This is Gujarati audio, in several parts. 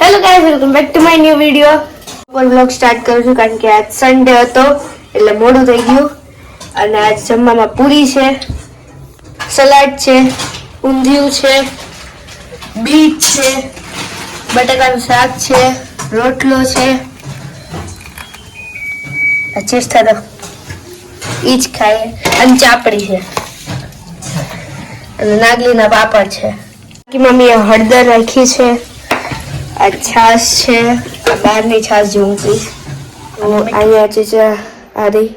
Hello guys, welcome back to my new video. હું વ્લોગ સ્ટાર્ટ કરું છું કારણ કે આજ સન્ડે હતો એટલે મોડું થઈ ગયું. અને આજ જમવામાં પૂરી છે, સલાડ છે, ઊંધિયું છે, બીટ છે, બટાકાનું શાક છે, રોટલો છે. ચીઝ થતો ઈ જ ખાઈએ અને ચાપડી છે અને નાગલીના પાપડ છે. બાકી મમ્મીએ હળદર રાખી છે, આ છાશ છે, આ બહારની છાશ જે હું પીશ. અહીંયા ચીચા આરી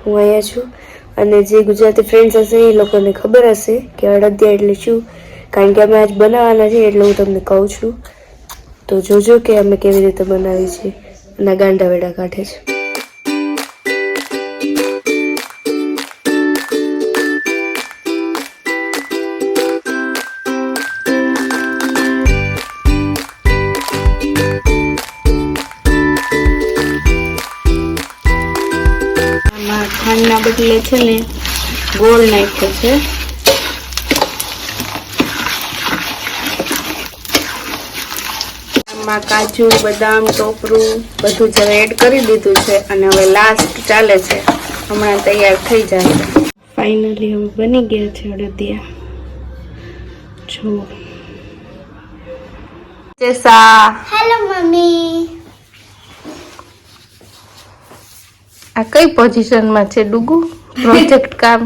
હું અહીંયા છું. અને જે ગુજરાતી ફ્રેન્ડ્સ હશે એ લોકોને ખબર હશે કે અડદિયા એટલે શું, કારણ કે અમે આજ બનાવવાના છે એટલે હું તમને કહું છું. તો જોજો કે અમે કેવી રીતે બનાવી છે. અને ગાંડા વેડા કાઢે છે. ખાંડના બદલે છે ને ગોળ નાખ્યો છે. આમાં કાજુ, બદામ, ટોપરું બધું જ એડ કરી દીધું છે અને હવે લાસ્ટ ચાલે છે. હમણાં તૈયાર થઈ જશે. ફાઇનલી હવે બની ગયા છે અડદિયા. જો જેસા હેલો મમ્મી. આ કઈ પોઝિશનમાં છે ડુગુ? પ્રોજેક્ટ કામ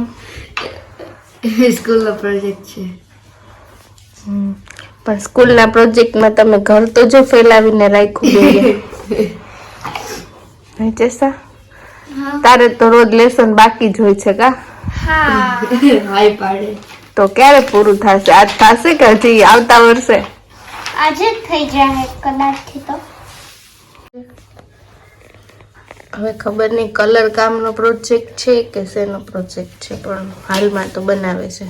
સ્કૂલનો પ્રોજેક્ટ છે. પણ સ્કૂલના પ્રોજેક્ટમાં તમે ઘર તો જો ફેલાવીને રાખ્યું બે જેસા. તારે તો રોજ લેસન બાકી જ હોય છે કા? હા. હાય પાડે તો ક્યારે પૂરું થશે? આજ થશે કે હજી આવતા વર્ષે? આજે જ થઈ જાય કદાચથી તો. હવે ખબર નહીં કલર કામનો પ્રોજેક્ટ છે કે શેનો પ્રોજેક્ટ છે, પણ હાલમાં તો બનાવે છે.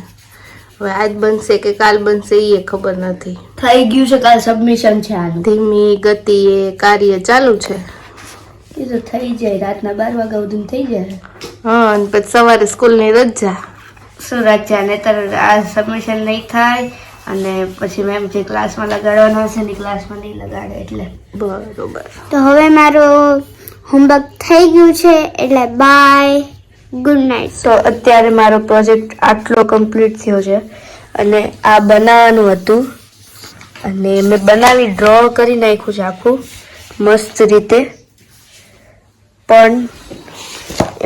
હવે આજ બનશે કે કાલ બનશે એ ખબર નથી. થઈ ગયું છે, કાલ સબમિશન છે આનું. ધીમી ગતિએ કાર્ય ચાલુ છે. એ તો થઈ જાય, રાતના 12 વાગ્યા સુધી થઈ જાય. હા, અને પછી સવારે સ્કૂલની રજા. શું રજા? નહીતર આ સબમિશન નહીં થાય અને પછી મેમ જે ક્લાસમાં લગાડવાના હશે ને ક્લાસમાં નહીં લગાડે એટલે. બરોબર. તો હવે મારું હોમવર્ક થઈ ગયું છે એટલે બાય, ગુડ નાઇટ. તો અત્યારે મારો પ્રોજેક્ટ આટલો કમ્પ્લીટ થયો છે અને આ બનાવવાનું હતું અને મેં બનાવી ડ્રો કરી નાખ્યું છે આખું મસ્ત રીતે. પણ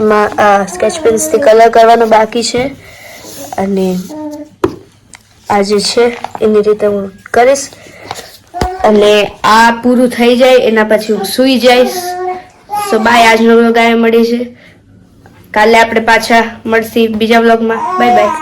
એમાં સ્કેચ પેન્સથી કલર કરવાનો બાકી છે અને આ જે છે એની રીતે હું કરીશ. અને આ પૂરું થઈ જાય એના પછી હું સૂઈ જઈશ. So bye. આજનો વ્લોગ અહીંયા મળી છે. કાલે આપણે પાછા મળશી બીજા વ્લોગમાં. Bye bye.